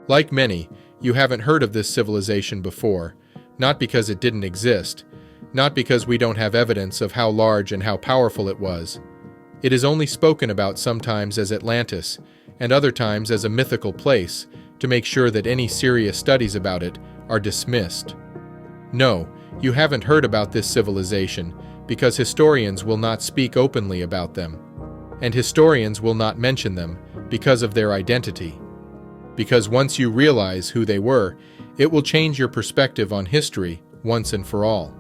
Like many, you haven't heard of this civilization before, not because it didn't exist, not because we don't have evidence of how large and how powerful it was. It is only spoken about sometimes as Atlantis, and other times as a mythical place, to make sure that any serious studies about it are dismissed. No, you haven't heard about this civilization because historians will not speak openly about them, and historians will not mention them because of their identity. Because once you realize who they were, it will change your perspective on history once and for all.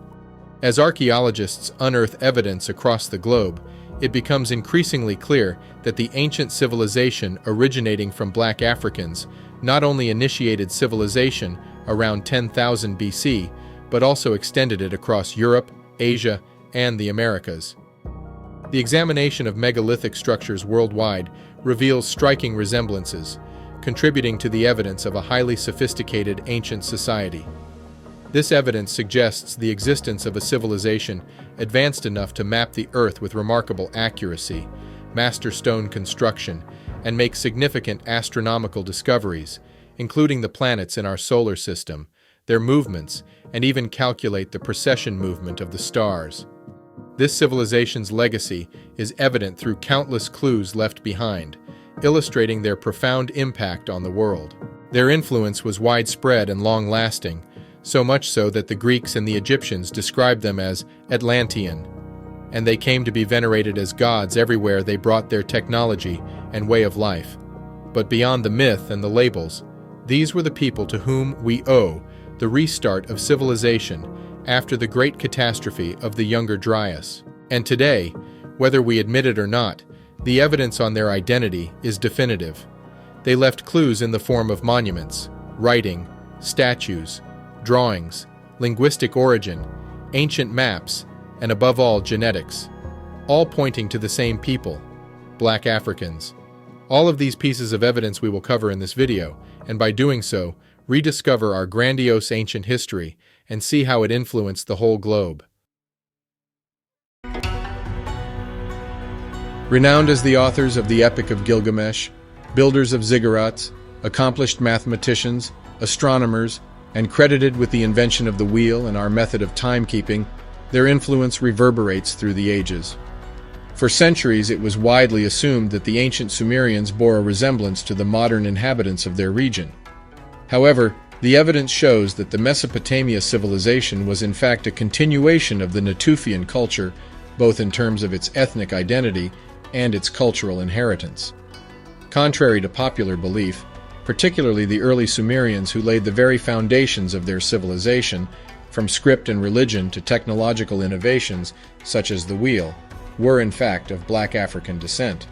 As archaeologists unearth evidence across the globe, it becomes increasingly clear that the ancient civilization originating from Black Africans not only initiated civilization around 10,000 BC, but also extended it across Europe, Asia, and the Americas. The examination of megalithic structures worldwide reveals striking resemblances, contributing to the evidence of a highly sophisticated ancient society. This evidence suggests the existence of a civilization advanced enough to map the Earth with remarkable accuracy, master stone construction, and make significant astronomical discoveries, including the planets in our solar system, their movements, and even calculate the precession movement of the stars. This civilization's legacy is evident through countless clues left behind, illustrating their profound impact on the world. Their influence was widespread and long-lasting, so much so that the Greeks and the Egyptians described them as Atlantean, and they came to be venerated as gods everywhere they brought their technology and way of life. But beyond the myth and the labels, these were the people to whom we owe the restart of civilization after the great catastrophe of the Younger Dryas. And today, whether we admit it or not, the evidence on their identity is definitive. They left clues in the form of monuments, writing, statues, drawings, linguistic origin, ancient maps, and above all, genetics, all pointing to the same people, Black Africans. All of these pieces of evidence we will cover in this video, and by doing so, rediscover our grandiose ancient history and see how it influenced the whole globe. Renowned as the authors of the Epic of Gilgamesh, builders of ziggurats, accomplished mathematicians, astronomers, and credited with the invention of the wheel and our method of timekeeping, their influence reverberates through the ages. For centuries, it was widely assumed that the ancient Sumerians bore a resemblance to the modern inhabitants of their region. However, the evidence shows that the Mesopotamia civilization was in fact a continuation of the Natufian culture, both in terms of its ethnic identity and its cultural inheritance. Contrary to popular belief, particularly the early Sumerians who laid the very foundations of their civilization, from script and religion to technological innovations such as the wheel, were in fact of Black African descent.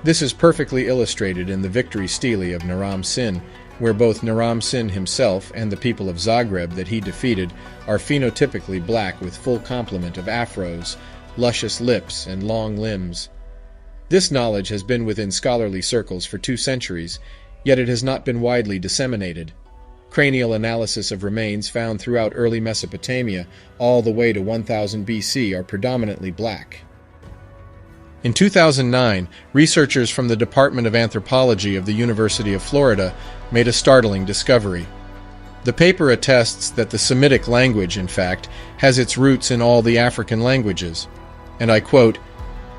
This is perfectly illustrated in the victory stele of Naram Sin, where both Naram Sin himself and the people of Zagreb that he defeated are phenotypically black with full complement of afros, luscious lips, and long limbs. This knowledge has been within scholarly circles for 2 centuries, yet it has not been widely disseminated. Cranial analysis of remains found throughout early Mesopotamia all the way to 1000 BC are predominantly black. In 2009, researchers from the Department of Anthropology of the University of Florida made a startling discovery. The paper attests that the Semitic language, in fact, has its roots in all the African languages. And I quote,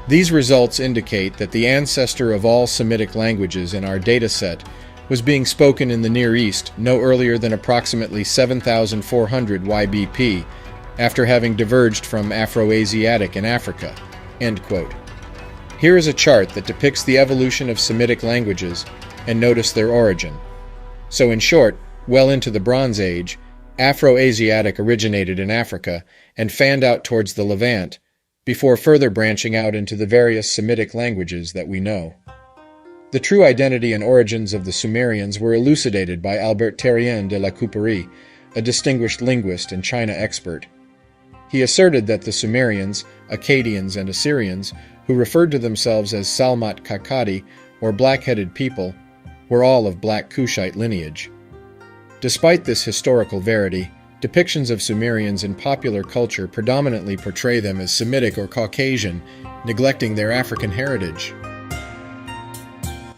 "These results indicate that the ancestor of all Semitic languages in our dataset was being spoken in the Near East no earlier than approximately 7,400 YBP, after having diverged from Afro-Asiatic in Africa." End quote. Here is a chart that depicts the evolution of Semitic languages, and notice their origin. So in short, well into the Bronze Age, Afro-Asiatic originated in Africa and fanned out towards the Levant, before further branching out into the various Semitic languages that we know. The true identity and origins of the Sumerians were elucidated by Albert Terrien de la Couperie, a distinguished linguist and China expert. He asserted that the Sumerians, Akkadians, and Assyrians, who referred to themselves as Salmat Kakadi, or black-headed people, were all of Black Kushite lineage. Despite this historical verity, depictions of Sumerians in popular culture predominantly portray them as Semitic or Caucasian, neglecting their African heritage.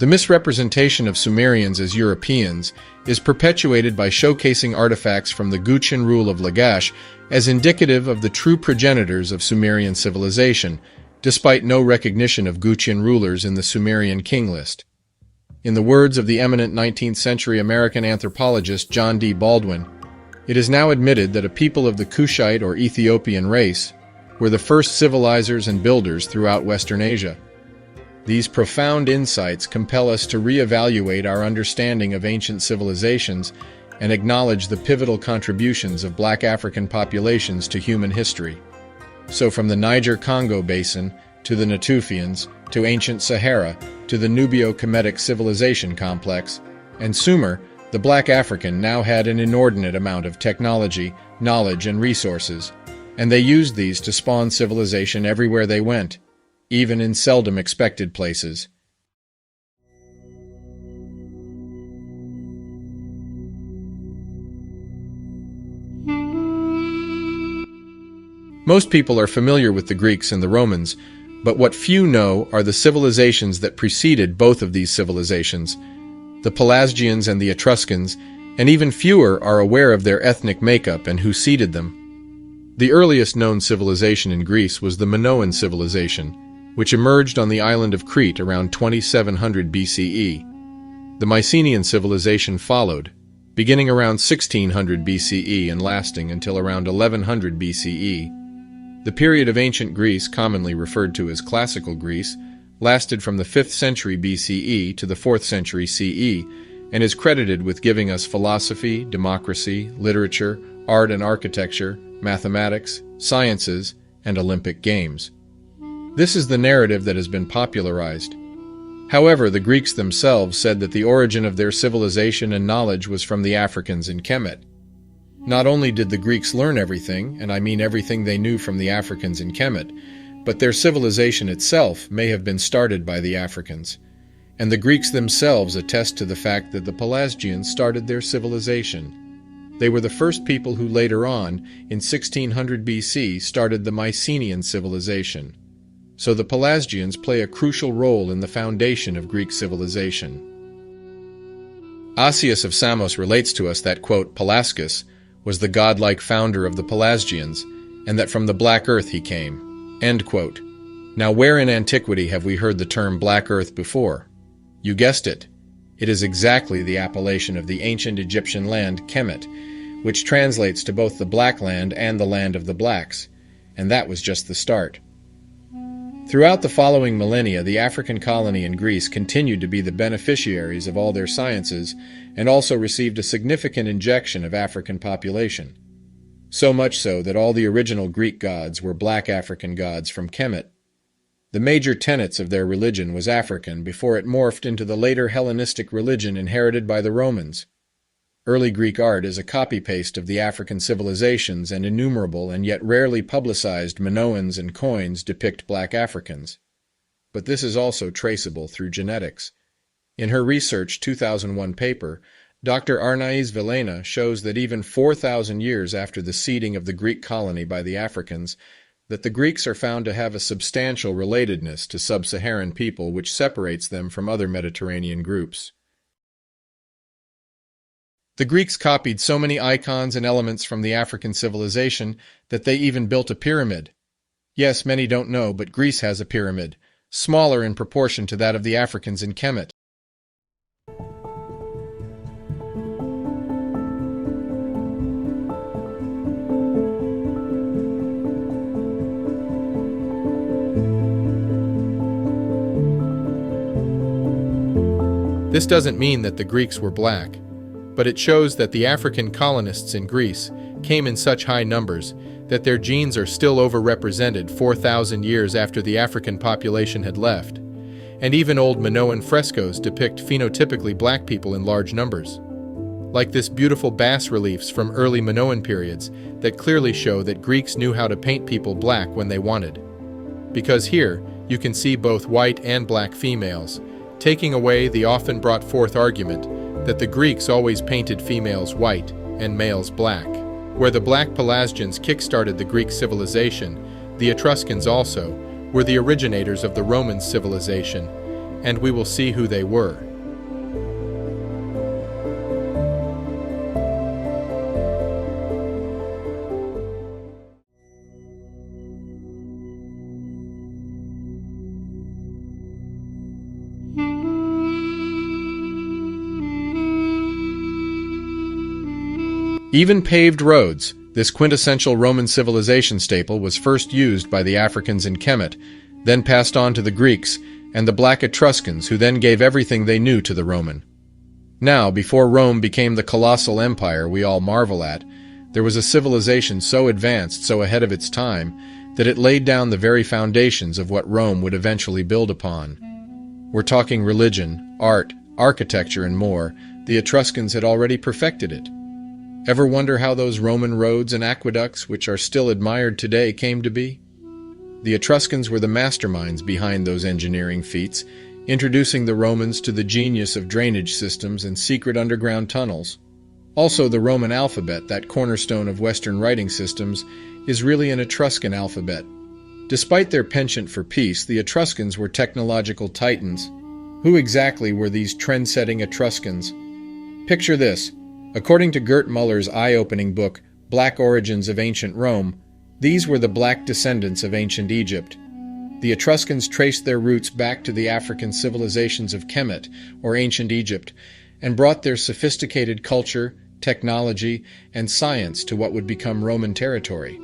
The misrepresentation of Sumerians as Europeans is perpetuated by showcasing artifacts from the Guqian rule of Lagash as indicative of the true progenitors of Sumerian civilization, despite no recognition of Guqian rulers in the Sumerian king list. In the words of the eminent 19th-century American anthropologist John D. Baldwin, it is now admitted that a people of the Kushite or Ethiopian race were the first civilizers and builders throughout Western Asia. These profound insights compel us to reevaluate our understanding of ancient civilizations and acknowledge the pivotal contributions of Black African populations to human history. So from the Niger-Congo basin to the Natufians, to ancient Sahara, to the Nubio-Kemetic civilization complex, and Sumer, the Black African now had an inordinate amount of technology, knowledge, and resources, and they used these to spawn civilization everywhere they went, even in seldom expected places. Most people are familiar with the Greeks and the Romans, but what few know are the civilizations that preceded both of these civilizations, the Pelasgians and the Etruscans, and even fewer are aware of their ethnic makeup and who seeded them. The earliest known civilization in Greece was the Minoan civilization, which emerged on the island of Crete around 2700 BCE. The Mycenaean civilization followed, beginning around 1600 BCE and lasting until around 1100 BCE. The period of ancient Greece, commonly referred to as Classical Greece, lasted from the 5th century BCE to the 4th century CE, and is credited with giving us philosophy, democracy, literature, art and architecture, mathematics, sciences, and Olympic Games. This is the narrative that has been popularized. However, the Greeks themselves said that the origin of their civilization and knowledge was from the Africans in Kemet. Not only did the Greeks learn everything, and I mean everything they knew from the Africans in Kemet, but their civilization itself may have been started by the Africans. And the Greeks themselves attest to the fact that the Pelasgians started their civilization. They were the first people who later on, in 1600 BC, started the Mycenaean civilization. So the Pelasgians play a crucial role in the foundation of Greek civilization. Asius of Samos relates to us that, quote, Pelasgus was the godlike founder of the Pelasgians, and that from the black earth he came, end quote. Now where in antiquity have we heard the term black earth before? You guessed it. It is exactly the appellation of the ancient Egyptian land Kemet, which translates to both the Black Land and the Land of the Blacks, and that was just the start. Throughout the following millennia, the African colony in Greece continued to be the beneficiaries of all their sciences and also received a significant injection of African population. So much so that all the original Greek gods were black African gods from Kemet. The major tenets of their religion was African before it morphed into the later Hellenistic religion inherited by the Romans. Early Greek art is a copy-paste of the African civilizations, and innumerable and yet rarely publicized Minoans and coins depict black Africans. But this is also traceable through genetics. In her research 2001 paper, Dr. Arnaiz Vilena shows that even 4,000 years after the seeding of the Greek colony by the Africans, that the Greeks are found to have a substantial relatedness to sub-Saharan people which separates them from other Mediterranean groups. The Greeks copied so many icons and elements from the African civilization that they even built a pyramid. Yes, many don't know, but Greece has a pyramid, smaller in proportion to that of the Africans in Kemet. This doesn't mean that the Greeks were black, but it shows that the African colonists in Greece came in such high numbers that their genes are still overrepresented 4,000 years after the African population had left, and even old Minoan frescoes depict phenotypically black people in large numbers, like this beautiful bas-reliefs from early Minoan periods that clearly show that Greeks knew how to paint people black when they wanted. Because here, you can see both white and black females, taking away the often brought forth argument that the Greeks always painted females white and males black. Where the black Pelasgians kick-started the Greek civilization, the Etruscans also were the originators of the Roman civilization, and we will see who they were. Even paved roads, this quintessential Roman civilization staple, was first used by the Africans in Kemet, then passed on to the Greeks and the Black Etruscans, who then gave everything they knew to the Roman. Now, before Rome became the colossal empire we all marvel at, there was a civilization so advanced, so ahead of its time, that it laid down the very foundations of what Rome would eventually build upon. We're talking religion, art, architecture, and more. The Etruscans had already perfected it. Ever wonder how those Roman roads and aqueducts, which are still admired today, came to be? The Etruscans were the masterminds behind those engineering feats, introducing the Romans to the genius of drainage systems and secret underground tunnels. Also, the Roman alphabet, that cornerstone of Western writing systems, is really an Etruscan alphabet. Despite their penchant for peace, the Etruscans were technological titans. Who exactly were these trend-setting Etruscans? Picture this. According to Gert Muller's eye-opening book, Black Origins of Ancient Rome, these were the black descendants of ancient Egypt. The Etruscans traced their roots back to the African civilizations of Kemet, or ancient Egypt, and brought their sophisticated culture, technology, and science to what would become Roman territory.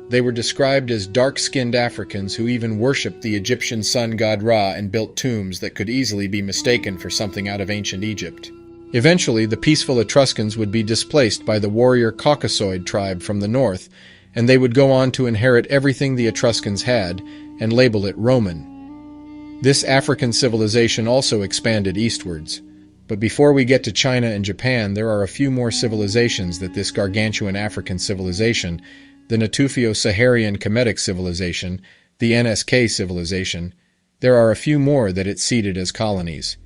They were described as dark-skinned Africans who even worshipped the Egyptian sun god Ra and built tombs that could easily be mistaken for something out of ancient Egypt. Eventually, the peaceful Etruscans would be displaced by the warrior Caucasoid tribe from the north, and they would go on to inherit everything the Etruscans had and label it Roman. This African civilization also expanded eastwards. But before we get to China and Japan, there are a few more civilizations that this gargantuan African civilization, the Natufio-Saharian Kemetic civilization, the NSK civilization, there are a few more that it seeded as colonies.